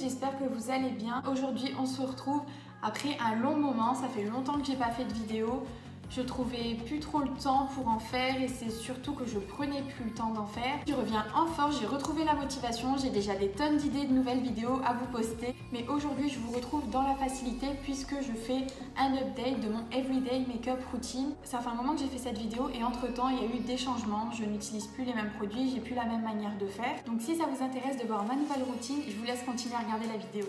j'espère que vous allez bien. Aujourd'hui on se retrouve après un long moment, ça fait longtemps que j'ai pas fait de vidéo. Je trouvais plus trop le temps pour en faire et c'est surtout que je prenais plus le temps d'en faire. Je reviens en force, j'ai retrouvé la motivation, j'ai déjà des tonnes d'idées de nouvelles vidéos à vous poster. Mais aujourd'hui je vous retrouve dans la facilité puisque je fais un update de mon everyday makeup routine. Ça fait un moment que j'ai fait cette vidéo et entre temps il y a eu des changements. Je n'utilise plus les mêmes produits, j'ai plus la même manière de faire. Donc si ça vous intéresse de voir ma nouvelle routine, je vous laisse continuer à regarder la vidéo.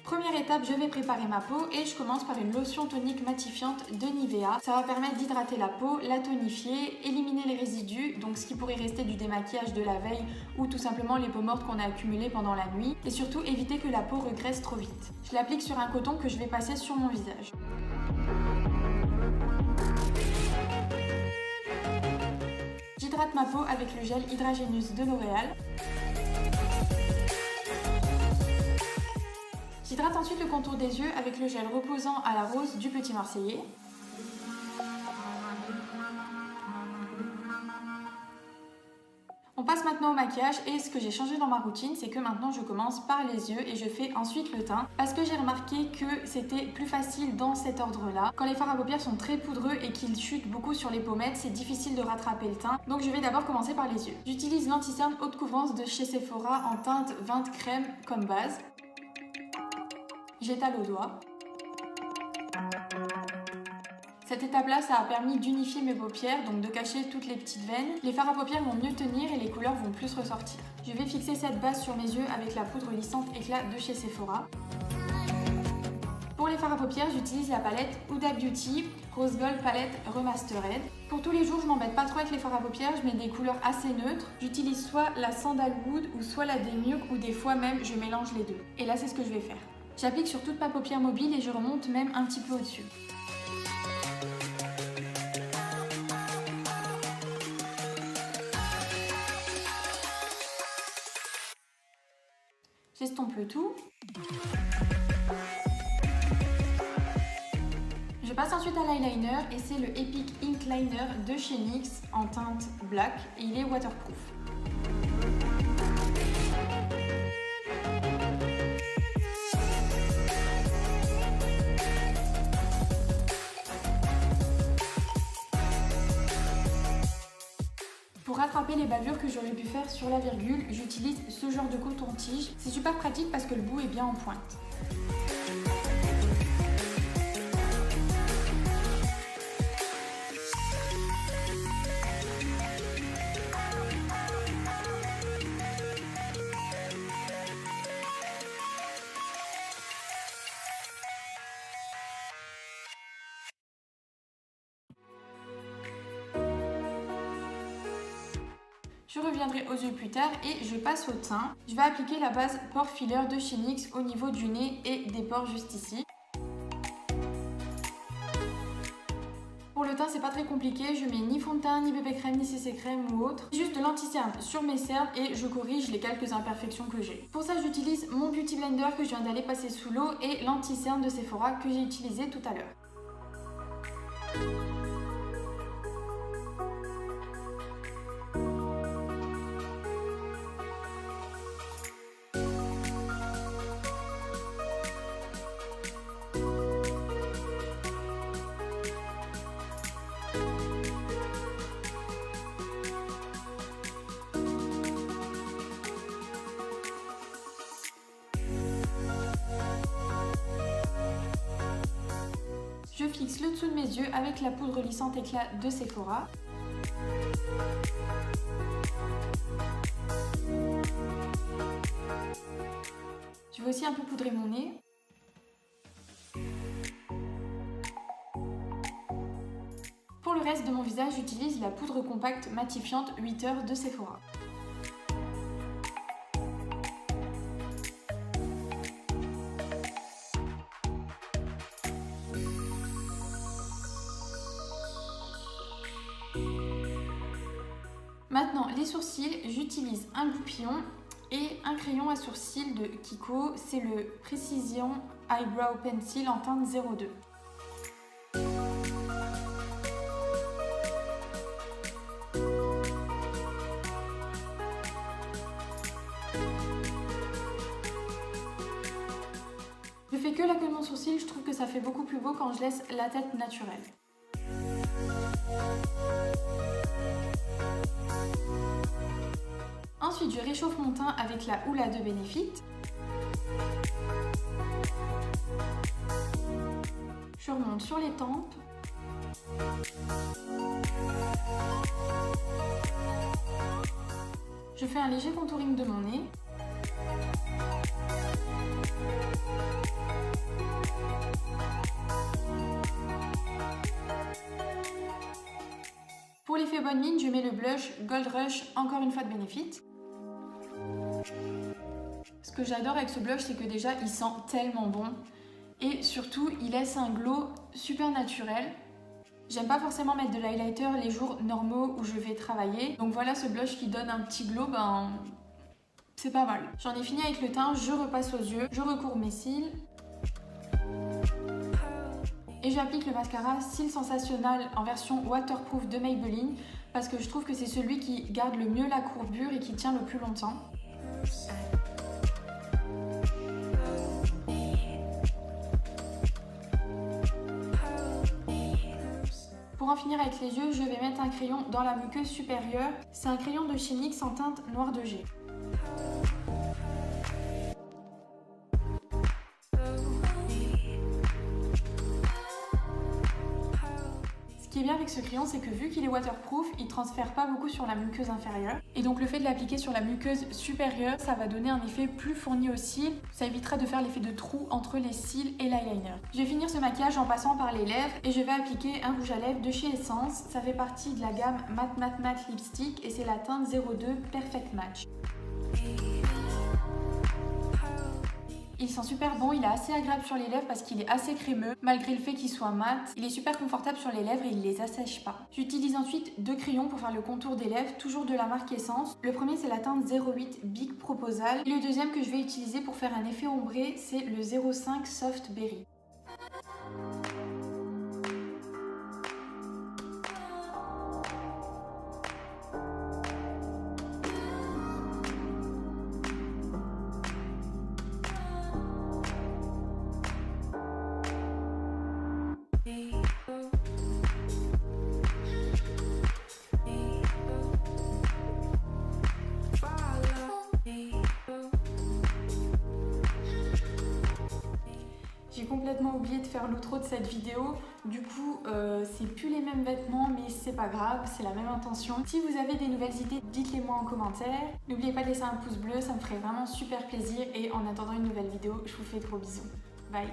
Première étape, je vais préparer ma peau et je commence par une lotion tonique matifiante de Nivea. Ça va permettre d'hydrater la peau, la tonifier, éliminer les résidus, donc ce qui pourrait rester du démaquillage de la veille ou tout simplement les peaux mortes qu'on a accumulées pendant la nuit et surtout éviter que la peau regraisse trop vite. Je l'applique sur un coton que je vais passer sur mon visage. J'hydrate ma peau avec le gel Hydra Genius de L'Oréal. J'hydrate ensuite le contour des yeux avec le gel reposant à la rose du Petit Marseillais. On passe maintenant au maquillage et ce que j'ai changé dans ma routine, c'est que maintenant je commence par les yeux et je fais ensuite le teint parce que j'ai remarqué que c'était plus facile dans cet ordre-là. Quand les fards à paupières sont très poudreux et qu'ils chutent beaucoup sur les pommettes, c'est difficile de rattraper le teint. Donc je vais d'abord commencer par les yeux. J'utilise l'anti-cerne haute couvrance de chez Sephora en teinte 20 crème comme base. J'étale au doigt. Cette étape-là, ça a permis d'unifier mes paupières, donc de cacher toutes les petites veines. Les fards à paupières vont mieux tenir et les couleurs vont plus ressortir. Je vais fixer cette base sur mes yeux avec la poudre lissante éclat de chez Sephora. Pour les fards à paupières, j'utilise la palette Huda Beauty Rose Gold Palette Remastered. Pour tous les jours, je m'embête pas trop avec les fards à paupières, je mets des couleurs assez neutres. J'utilise soit la Sandalwood ou soit la Demure ou des fois même je mélange les deux. Et là, c'est ce que je vais faire. J'applique sur toute ma paupière mobile et je remonte même un petit peu au-dessus. J'estompe le tout. Je passe ensuite à l'eyeliner et c'est le Epic Ink Liner de chez NYX en teinte black et il est waterproof. Pour rattraper les bavures que j'aurais pu faire sur la virgule, j'utilise ce genre de coton-tige. C'est super pratique parce que le bout est bien en pointe. Je reviendrai aux yeux plus tard et je passe au teint. Je vais appliquer la base Pore Filler de chez NYX au niveau du nez et des pores juste ici. Pour le teint, c'est pas très compliqué, je mets ni fond de teint, ni bébé crème, ni CC crème ou autre. Juste de l'anti-cerne sur mes cernes et je corrige les quelques imperfections que j'ai. Pour ça, j'utilise mon Beauty Blender que je viens d'aller passer sous l'eau et l'anti-cerne de Sephora que j'ai utilisé tout à l'heure. Je fixe le dessous de mes yeux avec la poudre lissante éclat de Sephora. Je vais aussi un peu poudrer mon nez. Pour le reste de mon visage, j'utilise la poudre compacte matifiante 8 heures de Sephora. Maintenant, les sourcils, j'utilise un goupillon et un crayon à sourcils de Kiko, c'est le Precision Eyebrow Pencil en teinte 02. sourcils, je trouve que ça fait beaucoup plus beau quand je laisse la tête naturelle. Ensuite, je réchauffe mon teint avec la Hoola de Benefit. Je remonte sur les tempes. Je fais un léger contouring de mon nez. Pour l'effet bonne mine, je mets le blush Gold Rush, encore une fois de Benefit. Ce que j'adore avec ce blush, c'est que déjà, il sent tellement bon. Et surtout, il laisse un glow super naturel. J'aime pas forcément mettre de l'highlighter les jours normaux où je vais travailler. Donc voilà, ce blush qui donne un petit glow, c'est pas mal. J'en ai fini avec le teint, je repasse aux yeux, je recourbe mes cils. Et j'applique le mascara Cils Sensationnel en version waterproof de Maybelline parce que je trouve que c'est celui qui garde le mieux la courbure et qui tient le plus longtemps. Pour en finir avec les yeux, je vais mettre un crayon dans la muqueuse supérieure. C'est un crayon de chez NYX en teinte noir de jet. Ce qui est bien avec ce crayon, c'est que vu qu'il est waterproof, il ne transfère pas beaucoup sur la muqueuse inférieure. Et donc le fait de l'appliquer sur la muqueuse supérieure, ça va donner un effet plus fourni aux cils. Ça évitera de faire l'effet de trou entre les cils et l'eyeliner. Je vais finir ce maquillage en passant par les lèvres et je vais appliquer un rouge à lèvres de chez Essence. Ça fait partie de la gamme Matte Matte Matte Lipstick et c'est la teinte 02 Perfect Match. Il sent super bon, il est assez agréable sur les lèvres parce qu'il est assez crémeux, malgré le fait qu'il soit mat. Il est super confortable sur les lèvres et il les assèche pas. J'utilise ensuite deux crayons pour faire le contour des lèvres, toujours de la marque Essence. Le premier c'est la teinte 08 Big Proposal. Et le deuxième que je vais utiliser pour faire un effet ombré, c'est le 05 Soft Berry. J'ai complètement oublié de faire l'outro de cette vidéo, du coup c'est plus les mêmes vêtements mais c'est pas grave, c'est la même intention. Si vous avez des nouvelles idées, dites-les moi en commentaire. N'oubliez pas de laisser un pouce bleu, ça me ferait vraiment super plaisir et en attendant une nouvelle vidéo, je vous fais de gros bisous. Bye.